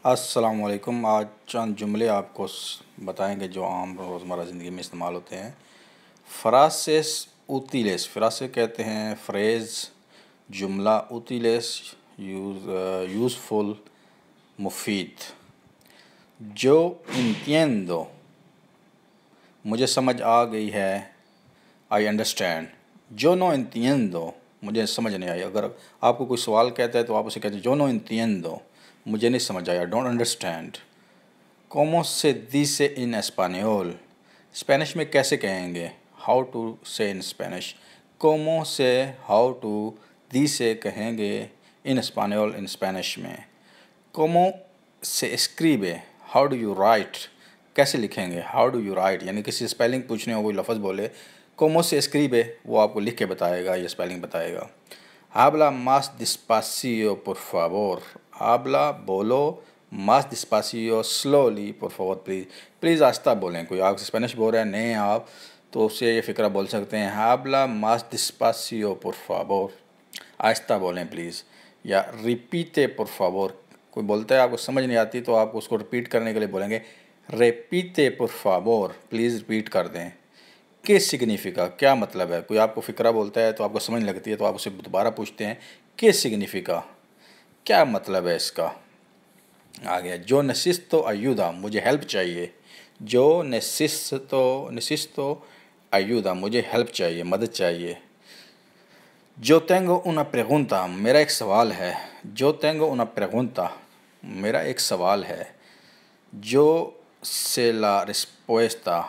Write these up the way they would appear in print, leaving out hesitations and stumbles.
अस्सलाम वालेकुम। आज चंद जुमले आपको बताएंगे जो आम रोज़मर्रा ज़िंदगी में इस्तेमाल होते हैं। फ्रासेस útiles, फ्रासे कहते हैं फ्रेज़, जुमला útiles यूज़फुल, मुफीद। जो entiendo, मुझे समझ आ गई है, आई अंडरस्टैंड। जो नो entiendo, मुझे समझ नहीं आई। अगर आपको कोई सवाल कहता है तो आप उसे कहते हैं जो नो entiendo, मुझे नहीं समझ आया, don't understand. ¿Cómo se dice en español? Spanish में कैसे कहेंगे? हाउ टू से इन स्पेनिश। ¿Cómo से हाउ टू dice कहेंगे इन स्पेनियोल इन स्पेनिश में। ¿Cómo se escribe? How do you right, कैसे लिखेंगे? हाउ डू यू राइट, यानी किसी स्पेलिंग पूछने हो, कोई लफ्ज़ बोले ¿Cómo se escribe? वो आपको लिख के बताएगा, ये स्पेलिंग बताएगा। Habla más despacio por favor। habla बोलो, más despacio slowly por favor please. Please आहिस्ता बोलें। कोई आपसे स्पेनिश बोल रहा है नहीं आप, तो उससे ये फ़िक्रा बोल सकते हैं habla más despacio por favor, आहिस्ता बोलें प्लीज़। या repite por favor, कोई बोलता है आपको समझ नहीं आती तो आप उसको रिपीट करने के लिए बोलेंगे repite por favor, please repeat कर दें। ¿Qué significa? क्या मतलब है? कोई आपको फ़िक्रा बोलता है तो आपको समझ नहीं लगती है तो आप उसे दोबारा पूछते हैं ¿Qué significa? क्या मतलब है इसका? आ गया जो necesito ayuda, मुझे हेल्प चाहिए। जो necesito ayuda, मुझे हेल्प चाहिए, मदद चाहिए। जो tengo una pregunta, मेरा एक सवाल है। जो tengo una pregunta, मेरा एक सवाल है। जो से la respuesta,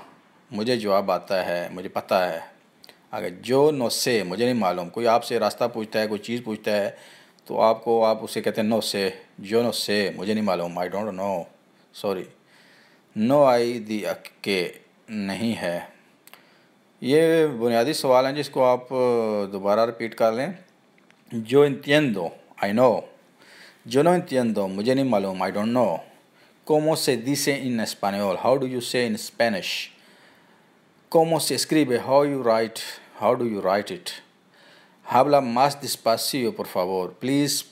मुझे जवाब आता है, मुझे पता है। अगर जो नो से, मुझे नहीं मालूम। कोई आपसे रास्ता पूछता है, कोई चीज़ पूछता है तो आप उसे कहते हैं नो से। जो नो से, मुझे नहीं मालूम, I don't know, sorry. No आई दी के, नहीं है। ये बुनियादी सवाल हैं जिसको आप दोबारा रिपीट कर लें। जो entiendo, आई नो। जो नो entiendo, मुझे नहीं मालूम, I don't no. ¿Cómo se dice en español? How do you say in Spanish? ¿Cómo se escribe? How do you write it? Habla más despacio, por favor. Please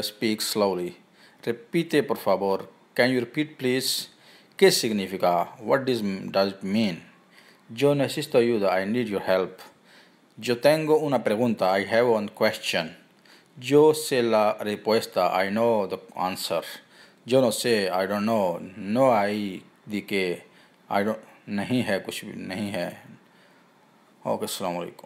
speak slowly. Repite, por favor. Can you repeat, please? ¿Qué significa? What does it mean? Yo necesito ayuda. I need your help. Yo tengo una pregunta. I have one question. Yo sé la respuesta. I know the answer. Yo no sé. I don't know. No hay de que. I don't. नहीं है, कुछ भी नहीं है। Okay, अस्सलाम वालेकुम।